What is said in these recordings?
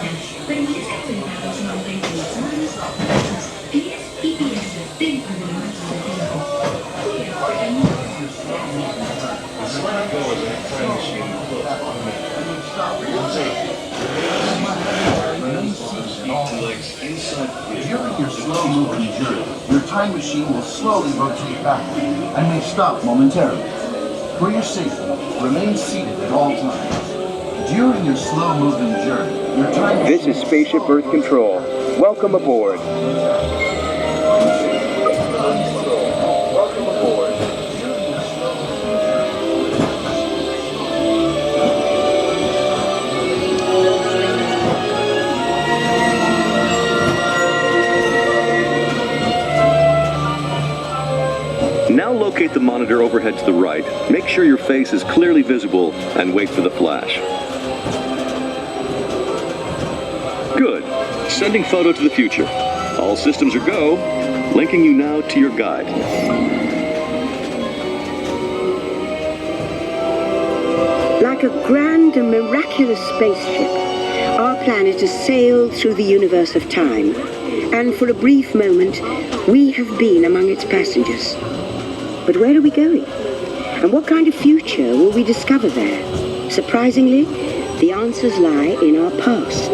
During your slow-moving journey, your time machine will slowly rotate backward and may stop momentarily. For your safety, remain seated at all times. During your slow-moving journey, your time machine... This is Spaceship Earth Control. Welcome aboard. Welcome aboard. Now locate the monitor overhead to the right, make sure your face is clearly visible, and wait for the flash. Good. Sending photo to the future. All systems are go. Linking you now to your guide. Like a grand and miraculous spaceship, our planet has sailed through the universe of time, and for a brief moment, we have been among its passengers. But where are we going? And what kind of future will we discover there? Surprisingly, the answers lie in our past.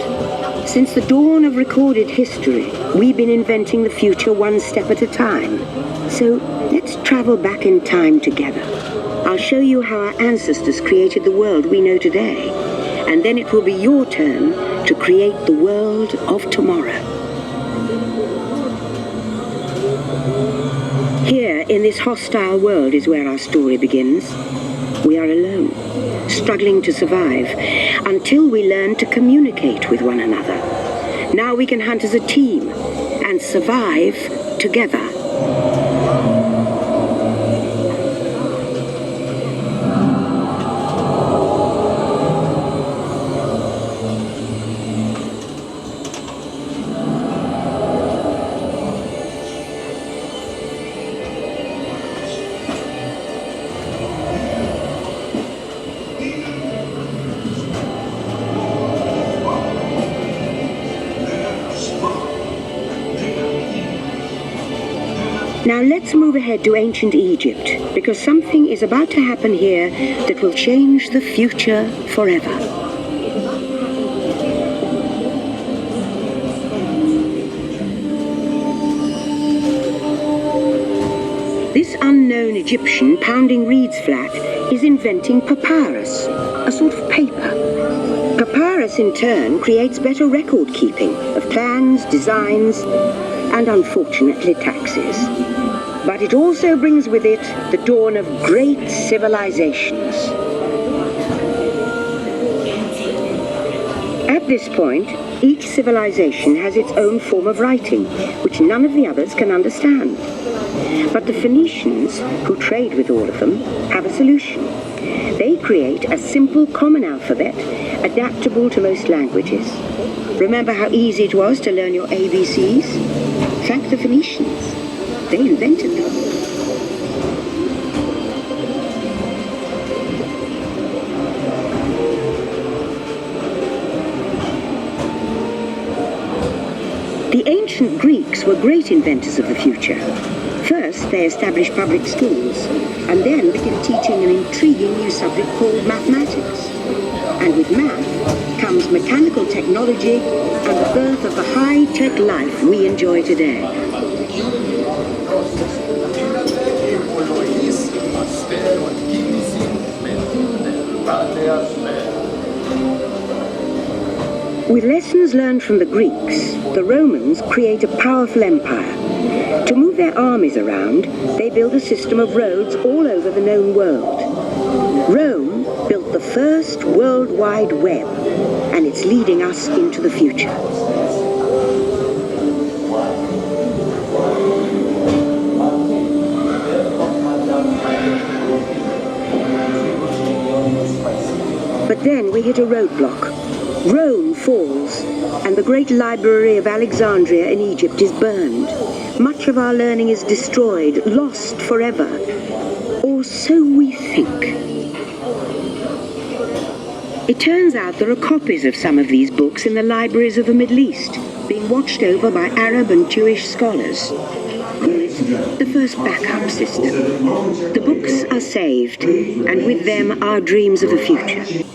Since the dawn of recorded history, we've been inventing the future one step at a time. So let's travel back in time together. I'll show you how our ancestors created the world we know today, and then it will be your turn to create the world of tomorrow. Here, in this hostile world, is where our story begins. We are alone, struggling to survive, until we learn to communicate with one another. Now we can hunt as a team and survive together. Now let's move ahead to ancient Egypt, because something is about to happen here that will change the future forever. This unknown Egyptian pounding reeds flat is inventing papyrus, a sort of paper. Papyrus in turn creates better record keeping of plans, designs, and unfortunately taxes. But it also brings with it the dawn of great civilizations. At this point, each civilization has its own form of writing, which none of the others can understand. But the Phoenicians, who trade with all of them, have a solution. They create a simple common alphabet, adaptable to most languages. Remember how easy it was to learn your ABCs? Thank the Phoenicians. They invented them. The ancient Greeks were great inventors of the future. First, they established public schools, and then began teaching an intriguing new subject called mathematics. And with math comes mechanical technology and the birth of the high-tech life we enjoy today. With lessons learned from the Greeks, the Romans create a powerful empire. To move their armies around, they build a system of roads all over the known world. Rome built the first World Wide Web, and it's leading us into the future. But then we hit a roadblock. Rome falls, and the great library of Alexandria in Egypt is burned. Much of our learning is destroyed, lost forever. Or so we think. It turns out there are copies of some of these books in the libraries of the Middle East, being watched over by Arab and Jewish scholars. The first backup system. The books are saved, and with them our dreams of the future.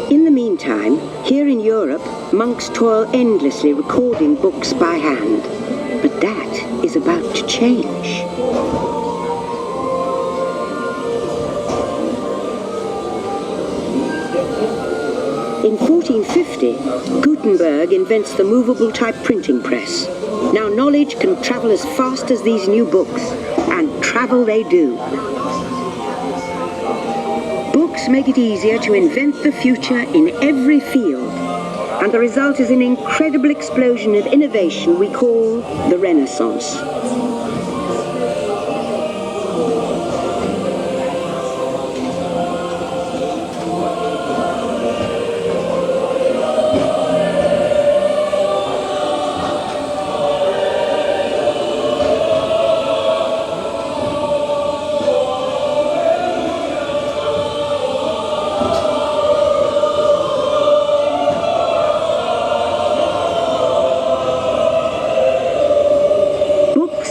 In the meantime, here in Europe, monks toil endlessly recording books by hand. But that is about to change. In 1450, Gutenberg invents the movable type printing press. Now knowledge can travel as fast as these new books, and travel they do. Books make it easier to invent the future in every field, and the result is an incredible explosion of innovation we call the Renaissance.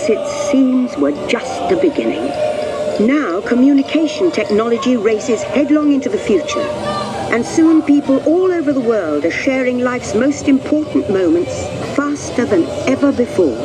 It seems we're just the beginning. Now communication technology races headlong into the future, and soon people all over the world are sharing life's most important moments faster than ever before.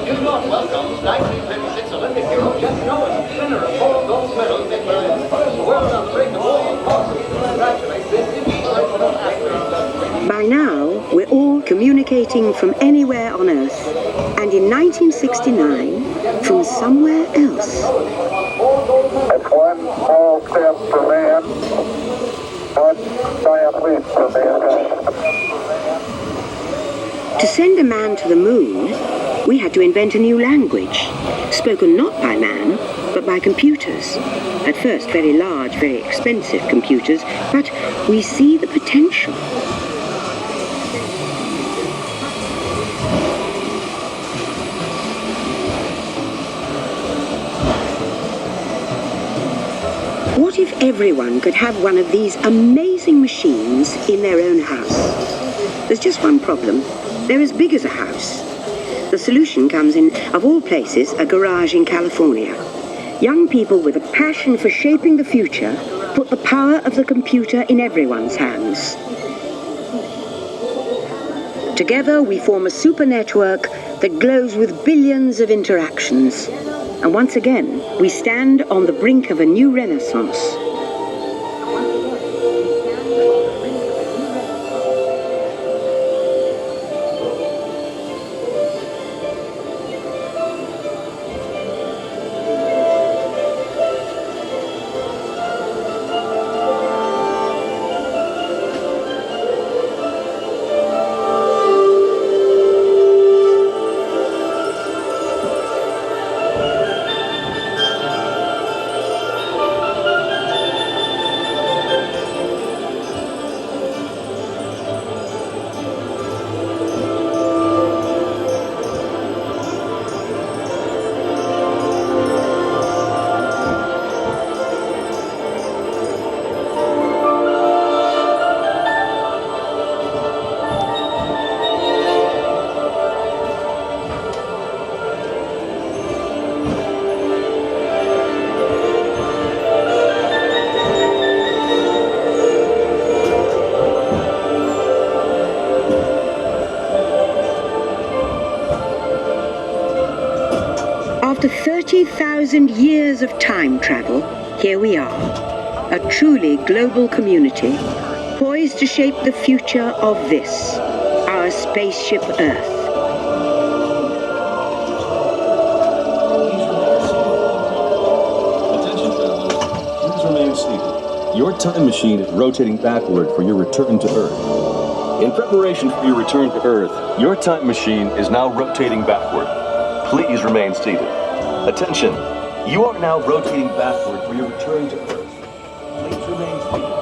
You not welcome 1956 Olympic hero Jeff Nolan, winner of 4 gold medals in Berlin. The world unbreakable awesome. Congratulate this inspirational athlete. By now, we're all communicating from anywhere on Earth, and in 1969, from somewhere else. It's one small step for man, one giant leap for mankind. To send a man to the moon, we had to invent a new language, spoken not by man, but by computers. At first, very large, very expensive computers, but we see the potential. What if everyone could have one of these amazing machines in their own house? There's just one problem. They're as big as a house. The solution comes in, of all places, a garage in California. Young people with a passion for shaping the future put the power of the computer in everyone's hands. Together we form a super network that glows with billions of interactions. And once again, we stand on the brink of a new renaissance. 30,000 years of time travel, here we are, a truly global community, poised to shape the future of this, our spaceship Earth. Attention, travelers. Please remain seated. Your time machine is rotating backward for your return to Earth. In preparation for your return to Earth, your time machine is now rotating backward. Please remain seated. Attention, you are now rotating backward for your return to Earth. Please remain seated.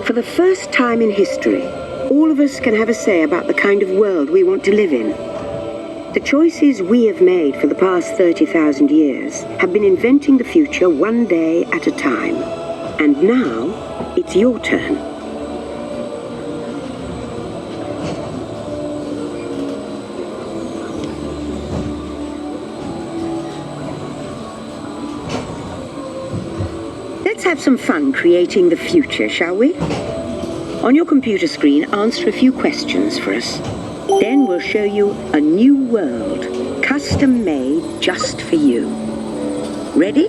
For the first time in history, all of us can have a say about the kind of world we want to live in. The choices we have made for the past 30,000 years have been inventing the future one day at a time. And now, it's your turn. Let's have some fun creating the future, shall we? On your computer screen, answer a few questions for us. Then we'll show you a new world, custom-made just for you. Ready?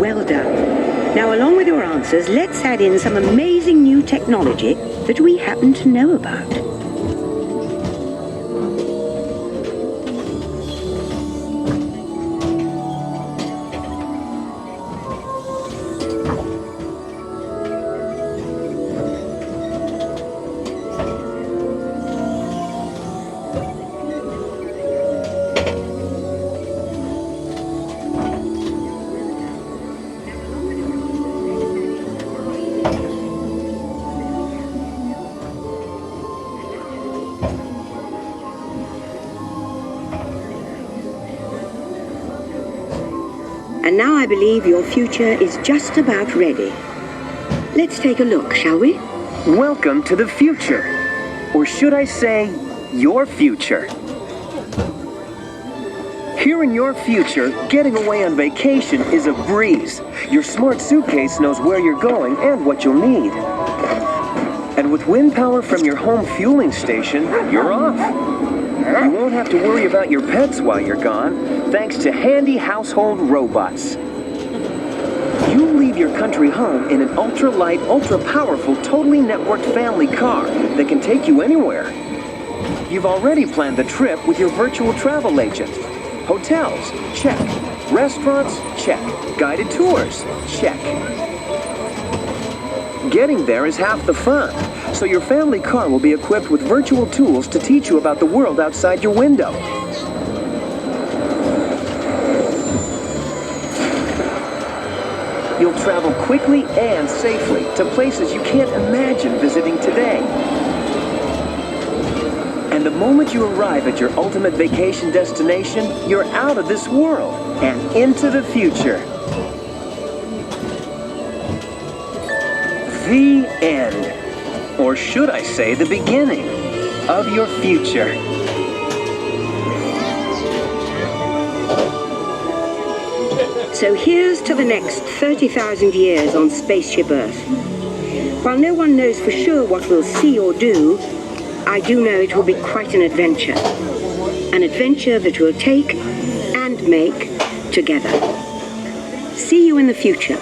Well done. Now, along with your answers, let's add in some amazing new technology that we happen to know about. And now I believe your future is just about ready. Let's take a look, shall we? Welcome to the future. Or should I say, your future. Here in your future, getting away on vacation is a breeze. Your smart suitcase knows where you're going and what you'll need. And with wind power from your home fueling station, you're off. You won't have to worry about your pets while you're gone, thanks to handy household robots. You leave your country home in an ultra-light, ultra-powerful, totally networked family car that can take you anywhere. You've already planned the trip with your virtual travel agent. Hotels, check. Restaurants, check. Guided tours, check. Getting there is half the fun, so your family car will be equipped with virtual tools to teach you about the world outside your window. You'll travel quickly and safely to places you can't imagine visiting today. And the moment you arrive at your ultimate vacation destination, you're out of this world and into the future. The end. Or should I say the beginning of your future. So here's to the next 30,000 years on Spaceship Earth. While no one knows for sure what we'll see or do, I do know it will be quite an adventure. An adventure that we'll take and make together. See you in the future.